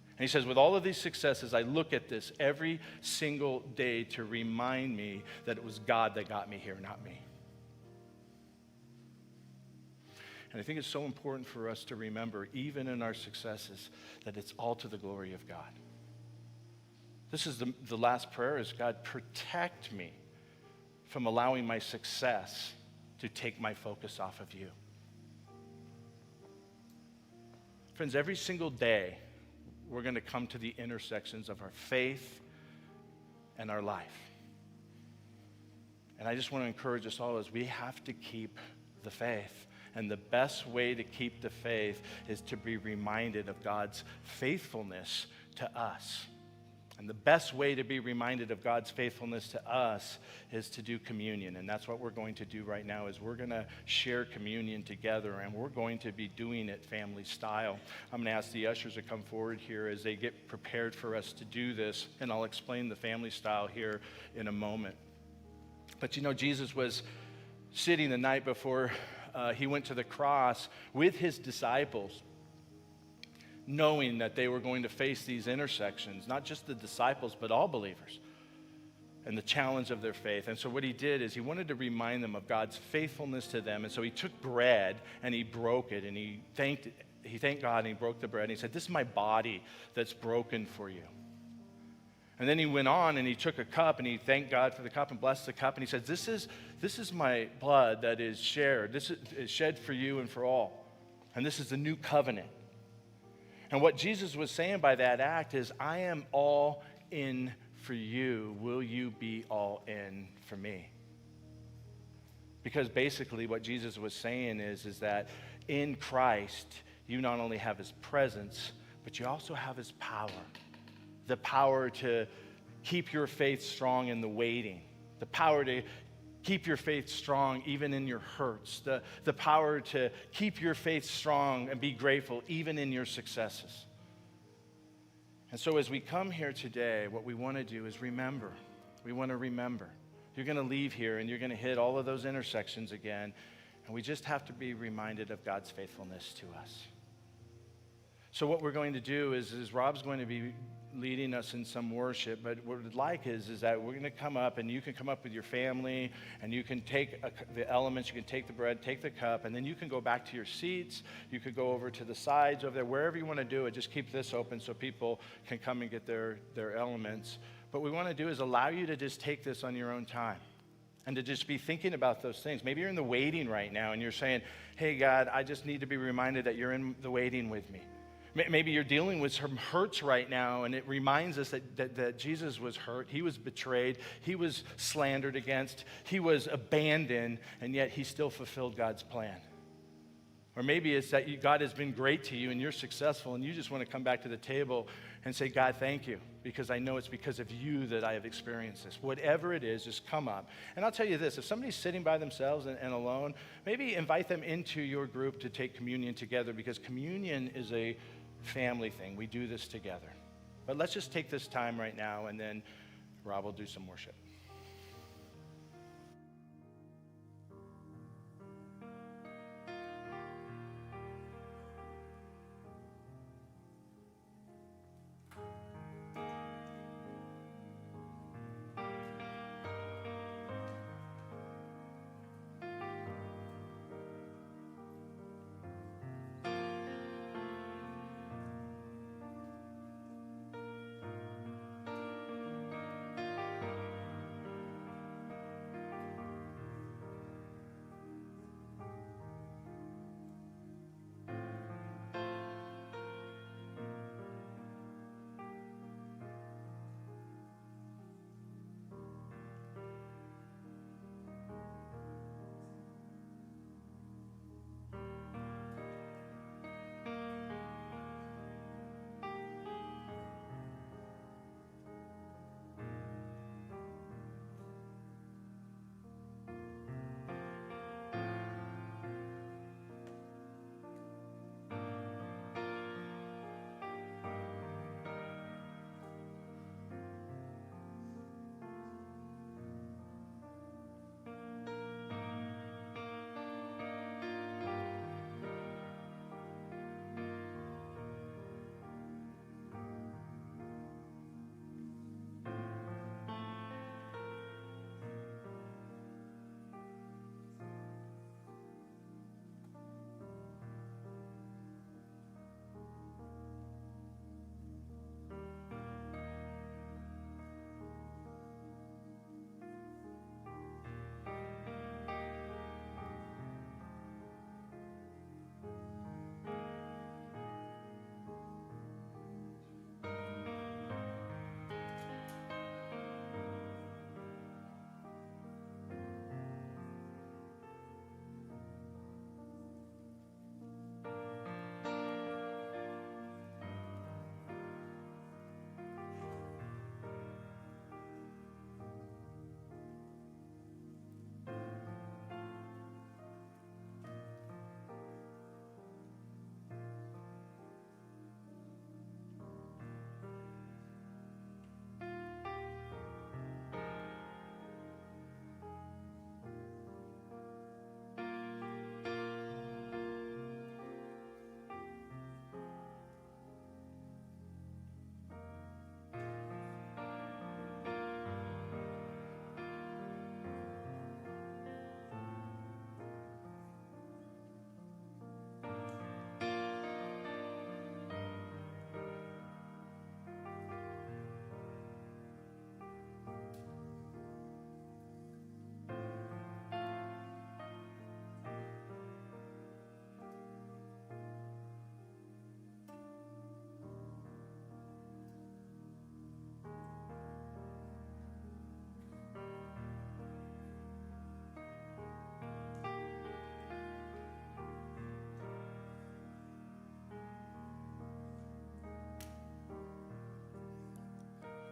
And he says, with all of these successes, I look at this every single day to remind me that it was God that got me here, not me. And I think it's so important for us to remember, even in our successes, that it's all to the glory of God. This is the last prayer is, God, protect me from allowing my success to take my focus off of you. Friends, every single day, we're going to come to the intersections of our faith and our life. And I just want to encourage us all, is we have to keep the faith. And the best way to keep the faith is to be reminded of God's faithfulness to us. And the best way to be reminded of God's faithfulness to us is to do communion. And that's what we're going to do right now, is we're going to share communion together, and we're going to be doing it family style. I'm going to ask the ushers to come forward here as they get prepared for us to do this, and I'll explain the family style here in a moment. But Jesus was sitting the night before he went to the cross with his disciples, knowing that they were going to face these intersections, not just the disciples, but all believers, and the challenge of their faith. And so what he did is he wanted to remind them of God's faithfulness to them. And so he took bread and he broke it, and he thanked God, and he broke the bread, and he said, this is my body that's broken for you. And then he went on and he took a cup and he thanked God for the cup and blessed the cup, and he said, this is my blood that is shared. This is shed for you and for all. And this is the new covenant. And what Jesus was saying by that act is, I am all in for you. Will you be all in for me? Because basically what Jesus was saying is that in Christ, you not only have his presence, but you also have his power. The power to keep your faith strong in the waiting. The power to keep your faith strong even in your hurts. The power to keep your faith strong and be grateful even in your successes. And so as we come here today, what we want to do is remember. We want to remember. You're going to leave here and you're going to hit all of those intersections again. And we just have to be reminded of God's faithfulness to us. So what we're going to do is Rob's going to be leading us in some worship, but what we'd like is that we're going to come up, and you can come up with your family, and you can take the elements, you can take the bread, take the cup, and then you can go back to your seats. You could go over to the sides over there, wherever you want to do it. Just keep this open so people can come and get their elements. What we want to do is allow you to just take this on your own time and to just be thinking about those things. Maybe you're in the waiting right now, and you're saying, hey, God, I just need to be reminded that you're in the waiting with me. Maybe you're dealing with some hurts right now, and it reminds us that Jesus was hurt. He was betrayed. He was slandered against. He was abandoned, and yet he still fulfilled God's plan. Or maybe it's that God has been great to you, and you're successful, and you just want to come back to the table and say, God, thank you, because I know it's because of you that I have experienced this. Whatever it is, just come up. And I'll tell you this, if somebody's sitting by themselves and alone, maybe invite them into your group to take communion together, because communion is a family thing. We do this together. But let's just take this time right now, and then Rob will do some worship.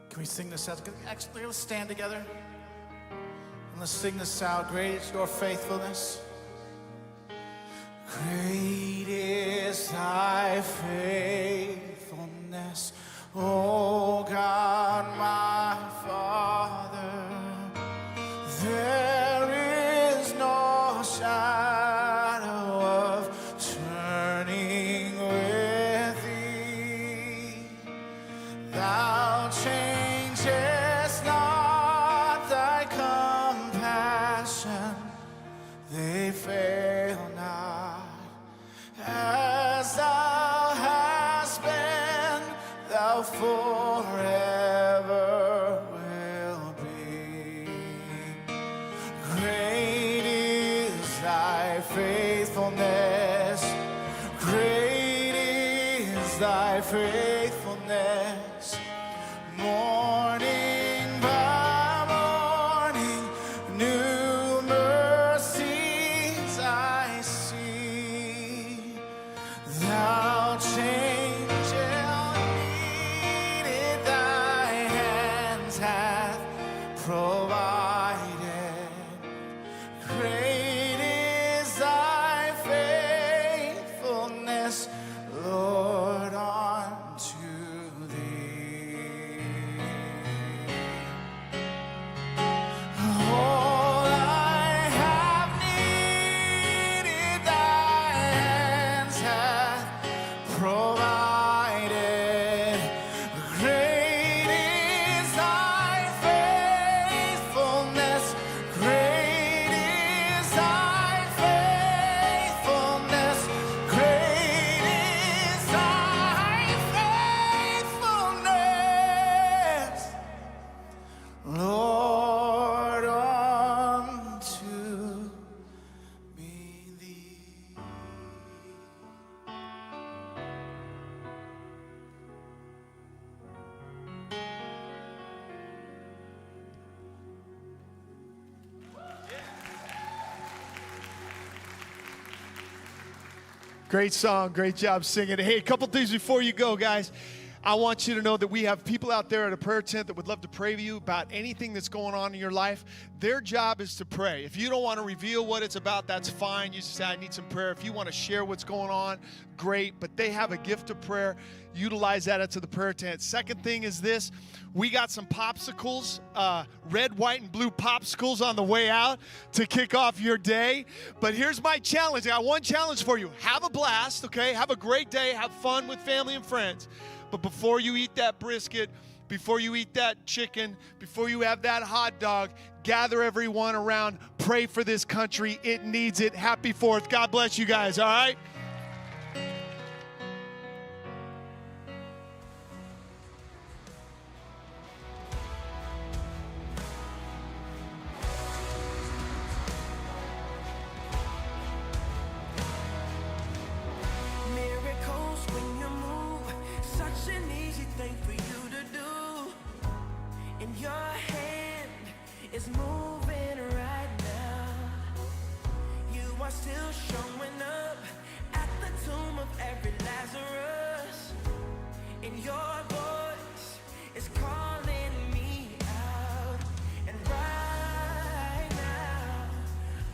Can we sing this out? Actually, let's stand together and let's sing this out. Great is your faithfulness. Great is thy faithfulness, O God, my Father. There is no shadow of turning with thee. Thou faithfulness. Great is thy faithfulness. Morning by morning, new mercies I see. Thou change needed, thy hands hath provided. Great is thy faithfulness, Lord, unto thee. All I have needed, thy hands hath provided. Great is thy faithfulness. Great is thy faithfulness. Great is thy faithfulness, Lord, unto me thee. Great song, great job singing. Hey, a couple things before you go, guys. I want you to know that we have people out there at a prayer tent that would love to pray with you about anything that's going on in your life. Their job is to pray. If you don't want to reveal what it's about, that's fine. You just say, I need some prayer. If you want to share what's going on, great. But they have a gift of prayer. Utilize that at the prayer tent. Second thing is this. We got some popsicles, red, white, and blue popsicles on the way out to kick off your day. But here's my challenge. I got one challenge for you. Have a blast, okay? Have a great day. Have fun with family and friends. But before you eat that brisket, before you eat that chicken, before you have that hot dog, gather everyone around. Pray for this country. It needs it. Happy 4th. God bless you guys, all right? Miracles when you move, such an easy thing for you to do. And your hand is moving right now. You are still showing up at the tomb of every Lazarus. And your voice is calling me out. And right now,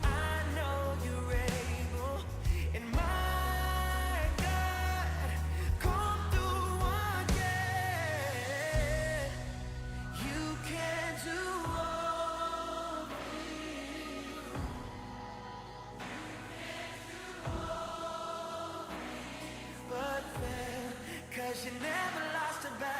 I know you're able. And my God, come through again. You can do all things. But fail, 'cause you never lost a battle.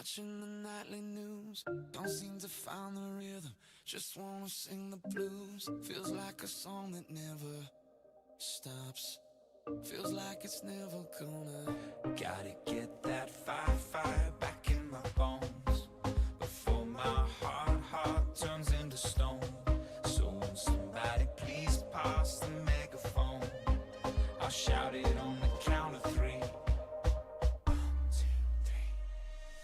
watching the nightly news. Don't seem to find the rhythm, just wanna sing the blues. Feels like a song that never stops. Feels like it's never gonna. Gotta get that fire back in my bones before my heart turns into stone. So when somebody please pass the megaphone, I'll shout it on the count of 3. 1, 2, 3.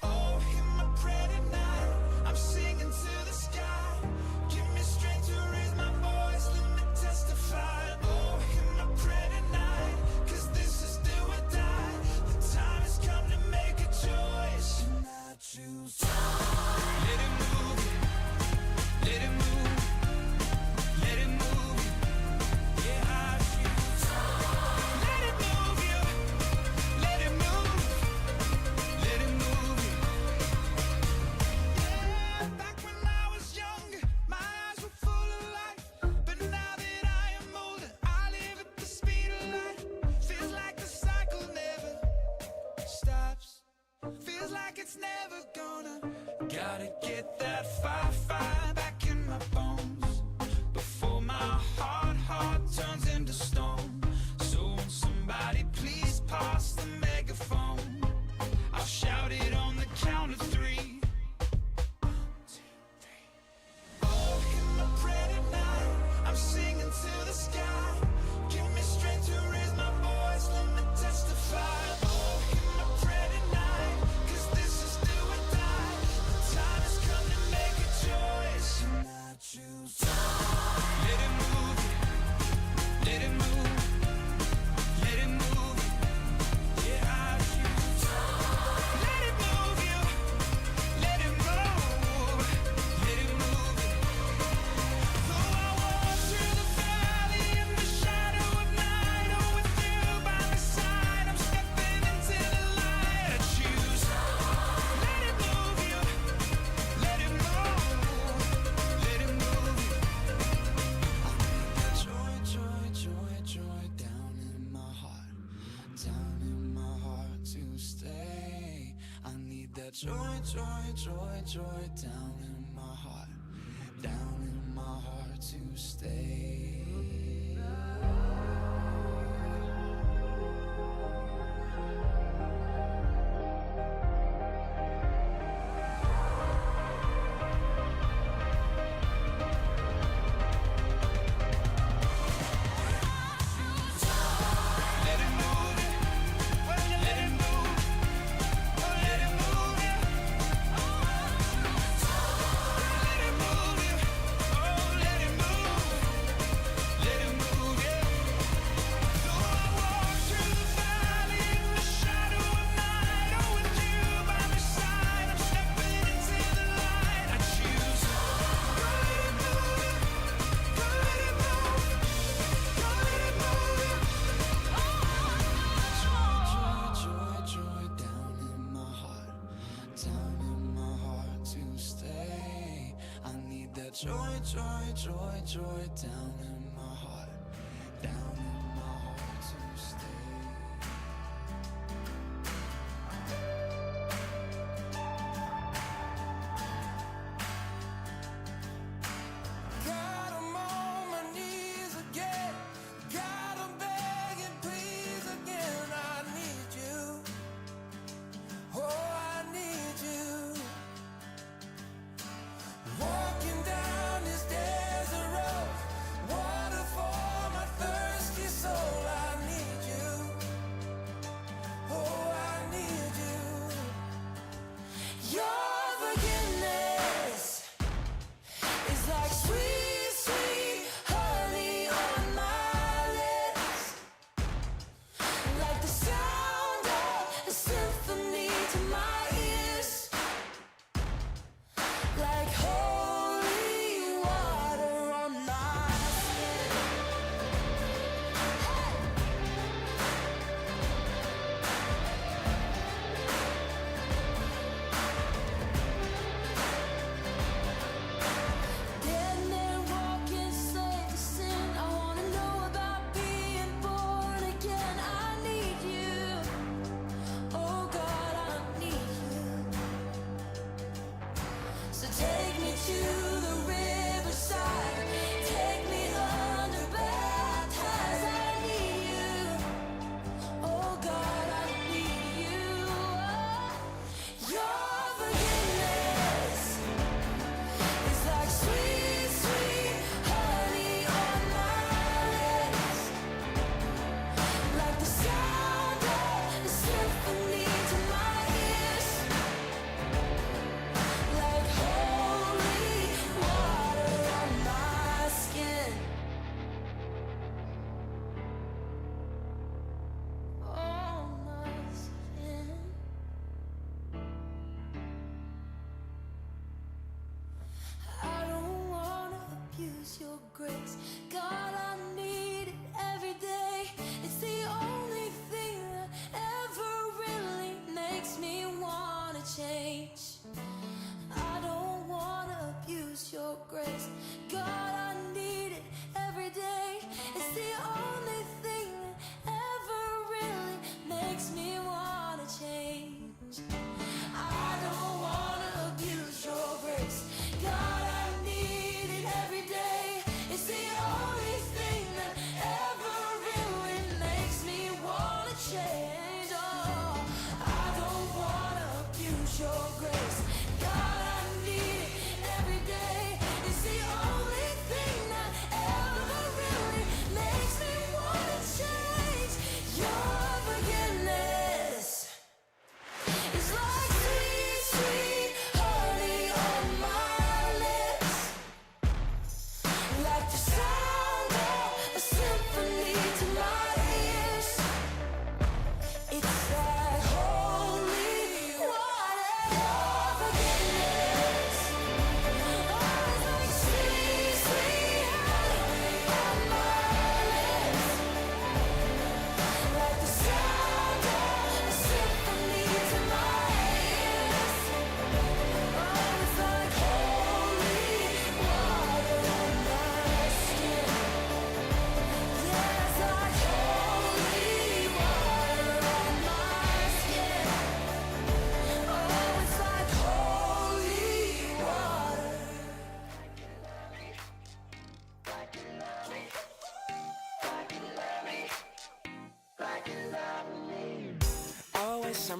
Oh, hear my prayer tonight. I'm singing to the sky. Give me strength to raise my voice. Let me testify. Oh, hear my prayer tonight. 'Cause this is do or die. The time has come to make a choice. And I choose. Let it move. Let it move. Let it move. Yeah, I choose. Let it move you. Let it move. Let it move you. Yeah, back when I was younger, my eyes were full of life. But now that I am older, I live at the speed of light. Feels like the cycle never stops. Feels like it's never gonna. Gotta get that fire back in my bones before my heart turns into stone. So when somebody please pass the megaphone, I'll shout it on the count of 3. 1, 2, 3. Oh, hear my prayer tonight. I'm singing to the sky. Give me strength to raise my voice. Let me testify. Oh, hear my prayer tonight. 'Cause this is do or die. The time has come to make a choice. And I choose. Let it move you. Let it move. Let it move you. Yeah, I choose. Let it move you. Let it move. Let it move you. Though I walk through the valley in the shadow of night, oh, with you by my side, I'm stepping into the light. I choose. Let it move you. Let it move. Let it move you. Joy, joy, joy, joy down in my heart to stay. I need that joy, joy, joy, joy down in my heart to stay. Let it move you. Let it move. Oh, let it move you. Let it move you. Oh, let it move. Let it move you. Though I walk through the valley in the shadow of night, oh, with you by my side, I'm stepping into the light. I choose. Go let it move you. Go let it move. Go let it move you. Joy, joy, joy down in my heart to stay. I need that joy, joy, joy, joy down in my heart to stay. God, I'm on my knees again. God, I'm begging, please again. I need you. Oh, I need you. Walking down this desert road, water for my thirsty soul. I need you. Oh, I need you. Your forgiveness is like sweet, sweet honey on my lips, like the sound of a symphony to my ears, like holy water on my skin.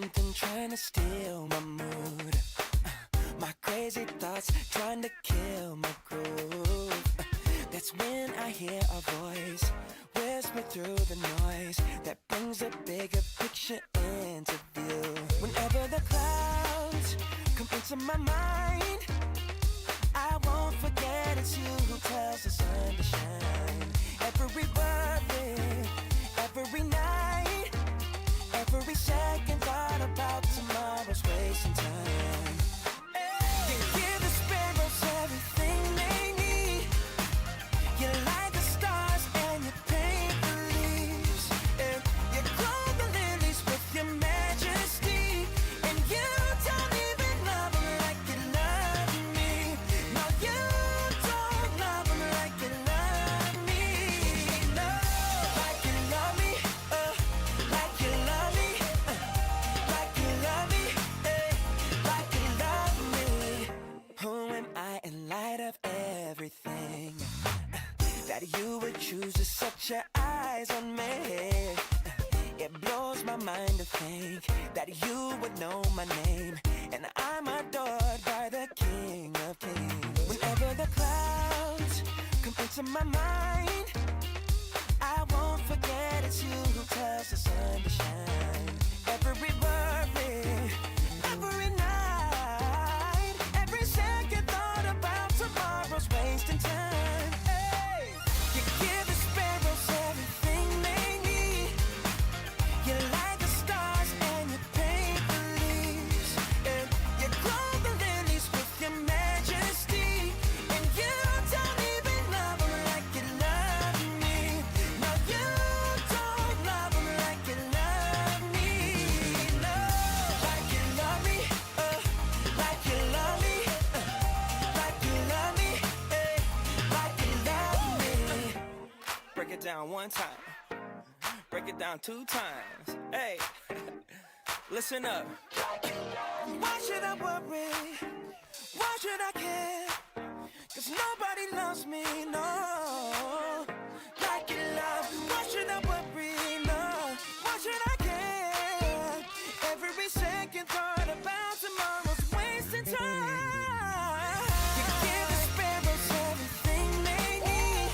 something trying to steal my mood. My crazy thoughts trying to kill my groove. That's when I hear a voice whisper through the noise that brings a bigger picture into view. Whenever the clouds come into my mind, I won't forget it's you who tells the sun to shine. Every worry, every night, every second thought about tomorrow's wasting time. You give the sparrows everything they need. You light the stars and you paint the leaves. And you clothe the lilies with your majesty. And you don't even love them like you love me. No, you don't love them like you love me. No, like you love me, like you love me, like you love me, like you love me. Who am I in light of everything? That you would choose to set your eyes on me. It blows my mind to think that you would know my name, and I'm adored by the King of Kings. Whenever the clouds come into my mind, I won't forget it's you who tells the sun to shine. Every worry, every night, every second thought about tomorrow's wasting time. Hey, you give the sparrows everything they need. You light the stars and you paint the leaves. And you clothe the lilies with your majesty. And you don't even love them like you love me. No, you don't love them like you love me. No, like you love me, like you love me, like you love me, like you love me. Break it down one time. Break it down 2 times. Hey, listen up. Why should I worry? Why should I care? 'Cause nobody loves me, no. Like you love. Why should I worry? No. Why should I care? Every second thought about tomorrow's wasting time. You give the sparrows everything they need.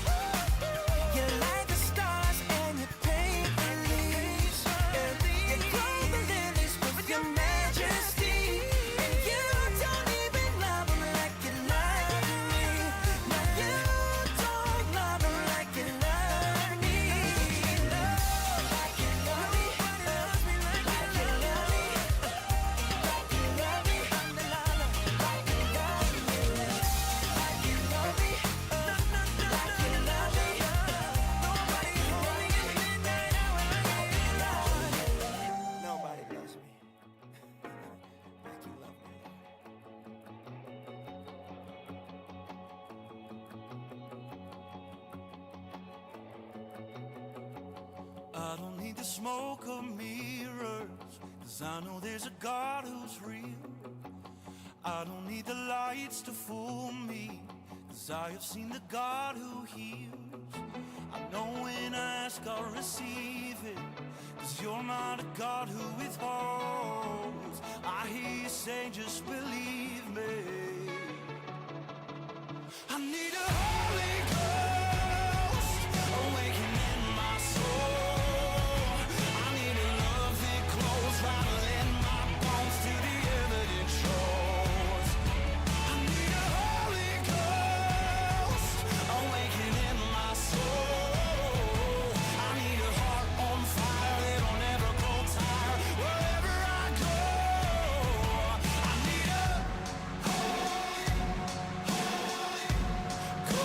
You light the stars and you paint the leaves. And you clothe the lilies with your majesty. And you don't even love them like you love me. No, you don't love them like you love me. No, like you love me, like you love me, like you love me, like you love me, like you love me, like you love me. Nobody holding in midnight hour like you love me. Nobody loves me like you love me. I don't need the smoke of mirrors, 'cause I know there's a God who's real. I don't need the lights to fool me, 'cause I have seen the God who heals. I know when I ask I'll receive it, 'cause you're not a God who withholds. I hear you say just believe me. I need a Holy Ghost awakening my soul. I need a love that glows, rattling my bones to the evident shores. I need a Holy Ghost awakening my soul. I need a heart on fire that'll never grow tired. Wherever I go, I need a Holy Ghost.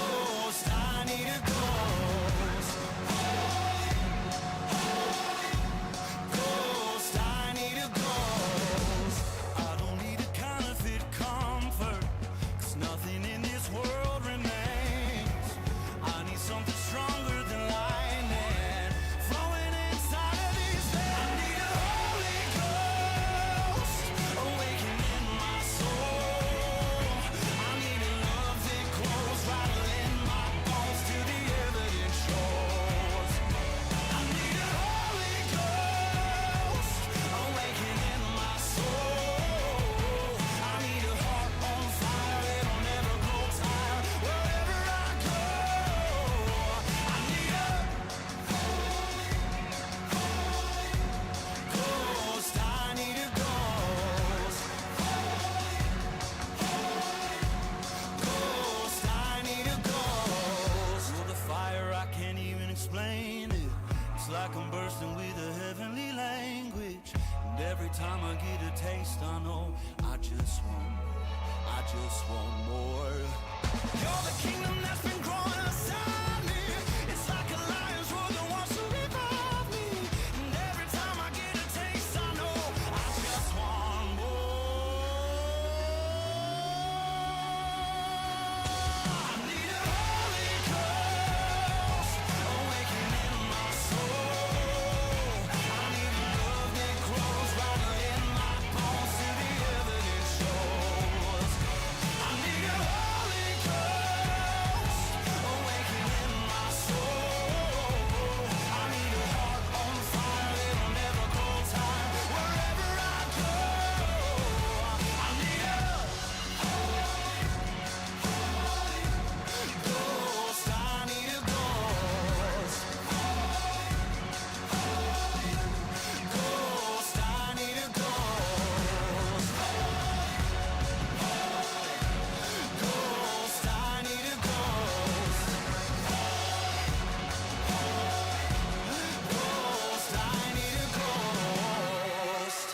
just want more. You're the kingdom that's been growing inside me. It's like a lion's roar that wants to revive me. And every time I get a taste, I know I just want more. I need a Holy Ghost awakening my soul. I need love that grows right in my bones till the evidence shows. I need a Holy Ghost awakening my soul. I need a heart on fire that'll never grow tired. Wherever I go, I need a Holy Ghost. I need a ghost. Ghost. I need a ghost. Ghost. I need a ghost. Ghost. I need a ghost.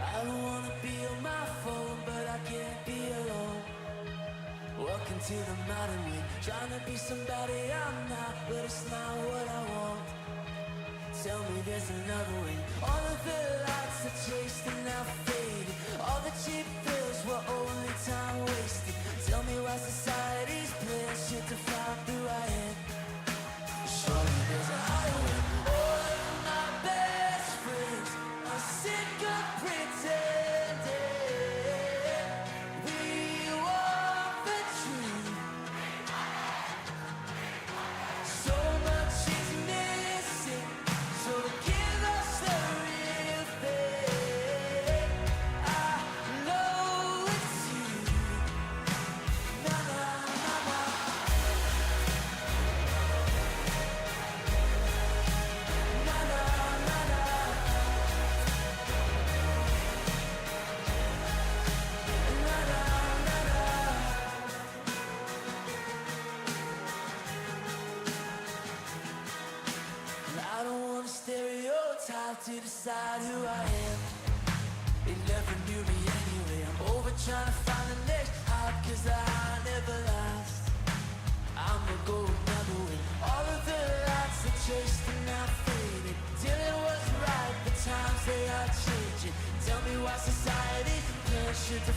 I don't wanna be on my phone, but I can't be alone. Walking to the mountain wind, trying to be somebody I'm not, but it's not what I want. Tell me there's another way. All of the lights I chased are now faded. All the cheap thrills were only time wasted. Tell me why society's playing shit to find who I am. Surely there's a higher way. All of my best friends are sick of pretending. We want the truth. So much is missing, so give us the real thing. I know it's you. Na na na na. Na na na na. Na na na na. I don't want a stereotype to decide who I am. It never knew me anyway. I'm over trying to find the next hype, cause the high never lasts. I'ma go another way. All of the lights I chased are now faded. Till it was right, the times they are changing. Tell me why society's playing shit to